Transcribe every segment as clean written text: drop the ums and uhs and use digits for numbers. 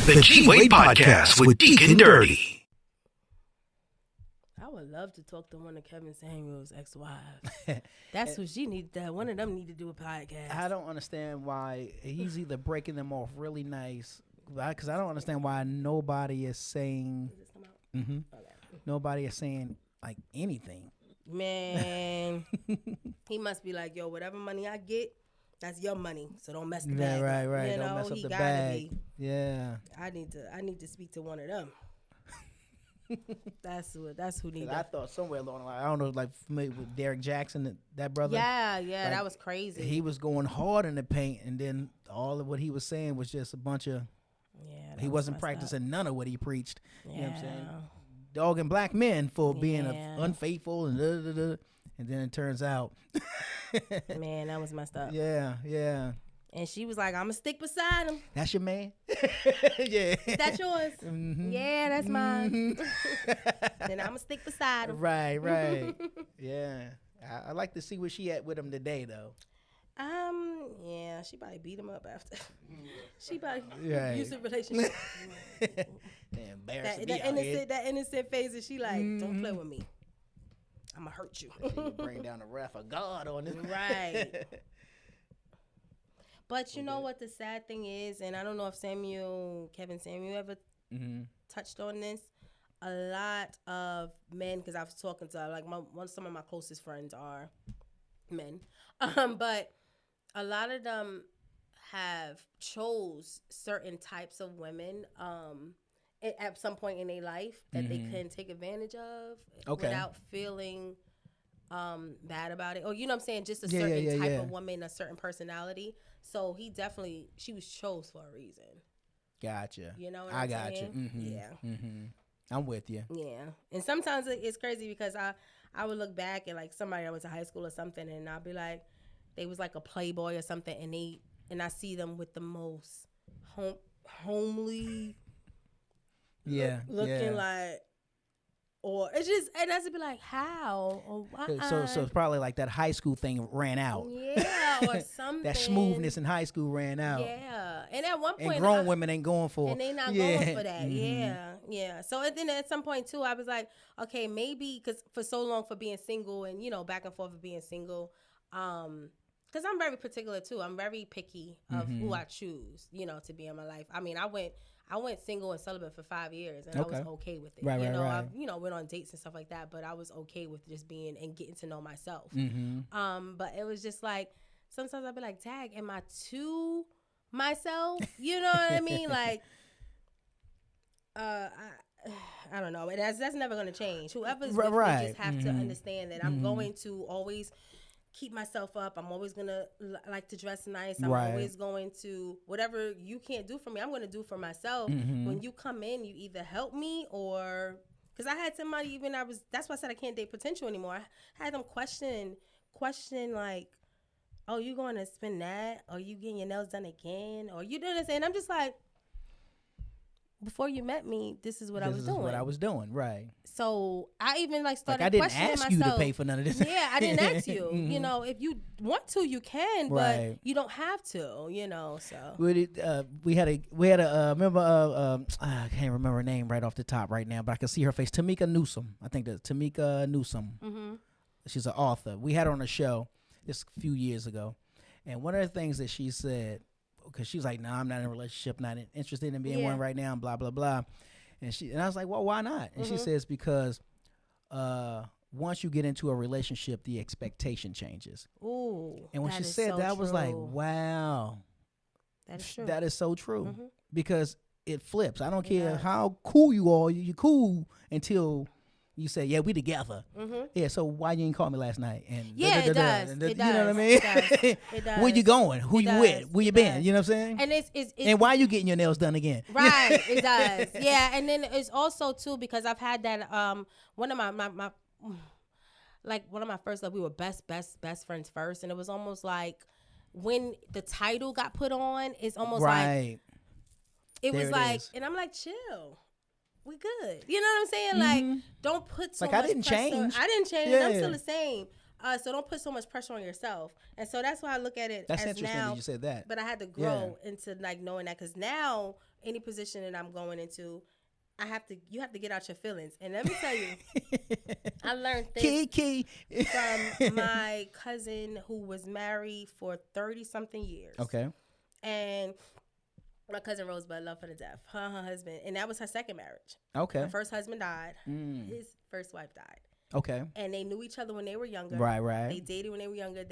The G-Wade Podcast with Deacon Dirty. I would love to talk to one of Kevin Samuel's ex-wives. That's what she needs. That one of them need to do a podcast. I don't understand why he's either breaking them off really nice, because I don't understand why nobody is saying. Does this come out? Mm-hmm, Okay. nobody is saying like anything. Man, he must be like, yo, whatever money I get, that's your money. So don't mess the bag. Right. You Don't know, mess up he the gotta bag. be. Yeah. I need to speak to one of them. That's who need I that. thought somewhere along the line, I don't know, like familiar with Derek Jackson, that brother. Yeah, like, that was crazy. He was going hard in the paint, and then all of what he was saying was just a bunch of. Yeah, He wasn't practicing none of what he preached. Yeah. You know what I'm saying? Dogging black men for being Yeah. unfaithful and and then it turns out. Man, that was messed up. Yeah. And she was like, I'm going to stick beside him. That's your man? Yeah. Is that yours? Mm-hmm. Yeah, that's mine. Mm-hmm. Then I'm going to stick beside him. Right. Yeah. I like to see where she at with him today, though. Yeah, she probably beat him up after. She probably Right. abusive relationship. Embarrassing that innocent phase, and she like, don't play with me. I'ma hurt you. You bring down the wrath of God on this. Right. But you know what the sad thing is, and I don't know if Kevin Samuel ever touched on this. A lot of men, because I was talking to like some of my closest friends are men, but a lot of them have chose certain types of women at some point in their life that they couldn't take advantage of without feeling bad about it, or you know what I'm saying, just a certain type of woman, a certain personality. So she was chose for a reason. Gotcha. You know what I I'm got saying? you. Mm-hmm. Yeah. Mm-hmm. I'm with you. Yeah. And sometimes it's crazy because I would look back at like somebody I went to high school or something, and I'll be like, they was like a playboy or something, and I see them with the most homely looking like, or it's just, and I just be like, how or why? So it's probably like that high school thing ran out. Yeah, or something. That smoothness in high school ran out. Yeah, and at one point, and grown women ain't going for. And they not going for that. Mm-hmm. Yeah. So then at some point too, I was like, okay, maybe because for so long for being single and back and forth of being single, because I'm very particular too. I'm very picky of who I choose, to be in my life. I mean, I went single and celibate for 5 years, and I was okay with it. Right. I went on dates and stuff like that, but I was okay with just being and getting to know myself. But it was just like sometimes I'd be like, "Tag, am I too myself?" You know what I mean? Like, I don't know. That's never gonna change. Whoever's with me just have to understand that I'm going to always keep myself up. I'm always gonna like to dress nice. I'm always going to, whatever you can't do for me, I'm gonna do for myself. When you come in, you either help me or, because I had somebody that's why I said I can't date potential anymore. I had them question like, oh, you going to spend that? Or you getting your nails done again? Or you know what I'm saying? I'm just like, before you met me, this is what I was doing. What I was doing, right. So I even started I didn't questioning ask myself. you to pay for none of this. Yeah, I didn't ask you. If you want to, you can, but you don't have to. So we had a remember I can't remember her name right off the top right now, but I can see her face. Tamika Newsome. I think that's Tamika Newsome. Mm-hmm. She's an author. We had her on a show just a few years ago, and one of the things that she said, because she's like, I'm not in a relationship, not interested in being one right now, and blah blah blah, and I was like, well, why not? And she says because once you get into a relationship, the expectation changes. Ooh, and when she said that, I was like, wow, that's true. That is so true because it flips. I don't care how cool you are, you're cool until you say, yeah, we together. Yeah, so why you ain't call me last night? And it does. You know what I mean? It does. Where you going? Who you with? Where you been? You know what I'm saying? And it's and why you getting your nails done again? Right, it does. Yeah, and then it's also too because I've had that one of my like one of my first we were best friends first, and it was almost like when the title got put on, it's almost like it was like, and I'm like, chill. We good. You know what I'm saying? Like, don't put so much pressure. I didn't change. Yeah. I'm still the same. So don't put so much pressure on yourself. And so that's why I look at it that's as interesting now. That you said that. But I had to grow into like knowing that because now any position that I'm going into, you have to get out your feelings. And let me tell you, I learned this from my cousin who was married for 30-something years. Okay. And my cousin Rosebud, love her to death, her husband, and that was her second marriage. Okay. Her first husband died. His first wife died. Okay. And they knew each other when they were younger. Right. They dated when they were younger.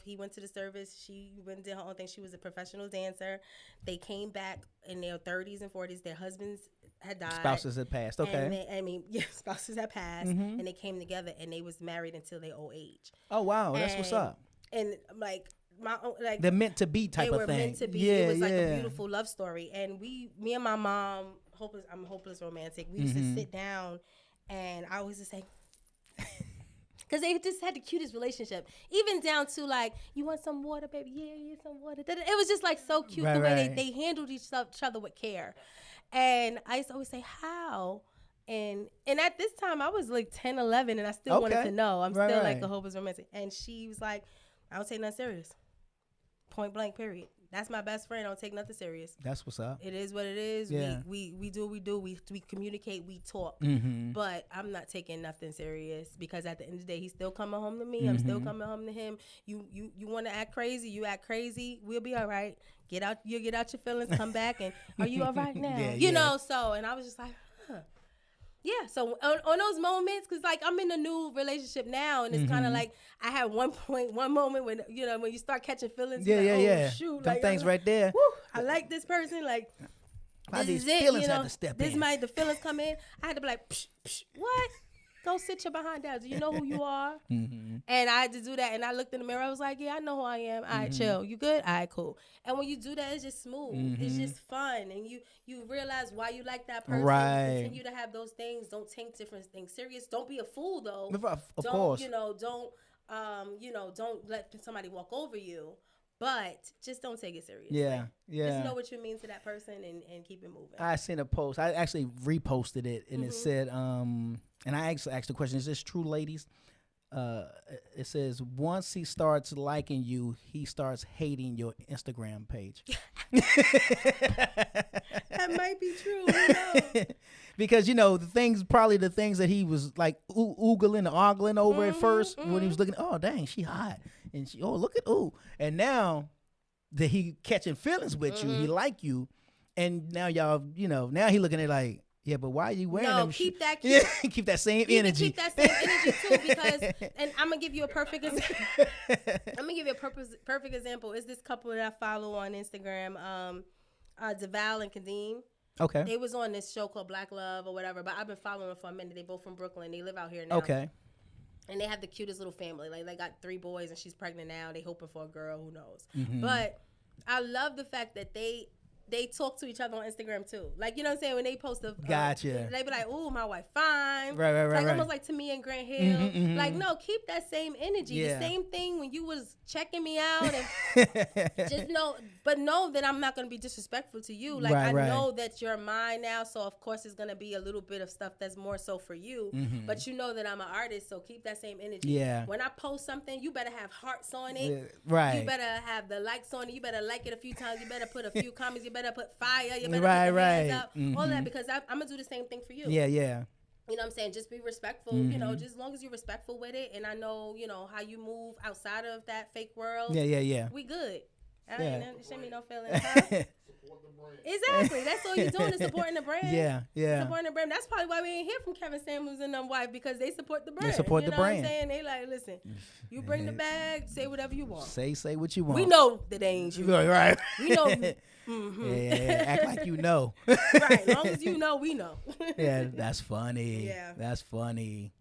He went to the service. She went and did her own thing. She was a professional dancer. They came back in their 30s and 40s. Their husbands had died. Spouses had passed. Okay. And spouses had passed. And they came together and they was married until their old age. Oh, wow. That's what's up. And like, they're meant to be type of thing. They were meant to be. Yeah, it was like a beautiful love story. And me and my mom, I'm hopeless romantic. We used to sit down and I always just say, because they just had the cutest relationship. Even down to like, you want some water, baby? Yeah, you want some water. It was just like so cute the way they handled each other with care. And I used to always say, how? And at this time, I was like 10, 11, and I still wanted to know. I'm still like a hopeless romantic. And she was like, I don't take nothing serious. Point blank, period. That's my best friend. I don't take nothing serious. That's what's up. It is what it is. Yeah. We do what we do. We communicate. We talk. But I'm not taking nothing serious because at the end of the day, he's still coming home to me. I'm still coming home to him. You want to act crazy? You act crazy. We'll be all right. Get out your feelings. Come back and are you all right now? You know. So and I was just like, huh. Yeah, so on those moments, because, like, I'm in a new relationship now, and it's kind of like I had one moment when, you know, when you start catching feelings. Oh, shoot. Them things right there. Woo, I like this person. Like, this is it. Feelings you know, had to step this in. the feelings come in. I had to be like, psh, psh, what? Go sit your behind down. Do you know who you are? And I had to do that, and I looked in the mirror. I was like, yeah, I know who I am. All right, chill. You good? All right, cool. And when you do that, it's just smooth. It's just fun, and you realize why you like that person. Right. You continue to have those things. Don't take different things serious. Don't be a fool, though. Of course. Don't let somebody walk over you. But just don't take it serious. Yeah. Just know what you mean to that person and keep it moving. I seen a post. I actually reposted it, and it said, and I actually asked the question, is this true, ladies? It says, once he starts liking you, he starts hating your Instagram page. That might be true. Who knows? Because, you know, the things that he was like oogling or ogling over at first when he was looking, oh, dang, she hot. And she, oh, look at, ooh. And now that he catching feelings with you, he like you. And now y'all, you know, now he looking at like, yeah, but why are you wearing them? Keep that cute. Yeah, keep that same energy. Keep that same energy too, because, and I'm gonna give you a perfect example. I'm gonna give you a perfect example. Is this couple that I follow on Instagram, Deval and Kadeem. Okay. They was on this show called Black Love or whatever, but I've been following them for a minute. They both from Brooklyn. They live out here now. Okay. And they have the cutest little family. Like, they got 3 boys, and she's pregnant now. They hoping for a girl. Who knows? But I love the fact that they talk to each other on Instagram too. Like, you know what I'm saying? When they post a gotcha. They be like, ooh, my wife fine. Right. Like almost like to me and Grant Hill. Like, no, keep that same energy. Yeah. The same thing when you was checking me out and just know that I'm not gonna be disrespectful to you. Like I know that you're mine now, so of course it's gonna be a little bit of stuff that's more so for you. But you know that I'm an artist, so keep that same energy. Yeah. When I post something, you better have hearts on it. Yeah. Right. You better have the likes on it. You better like it a few times. You better put a few comments. You better put fire. You better put your hands up. All that, because I'm gonna do the same thing for you. Yeah. You know what I'm saying? Just be respectful, you know, just as long as you're respectful with it. And I know, you know, how you move outside of that fake world. Yeah. We good. I ain't shouldn't be no feelings. Huh? Exactly. That's all you're doing is supporting the brand. Yeah. Supporting the brand. That's probably why we ain't hear from Kevin Samuels and them wife, because they support the brand. They support the brand. You know what I'm saying? They like, listen, you bring the bag, say whatever you want. Say what you want. We know that they ain't you. Right. We know. Yeah. Act like you know. Right. As long as you know, we know. Yeah, that's funny. Yeah. That's funny.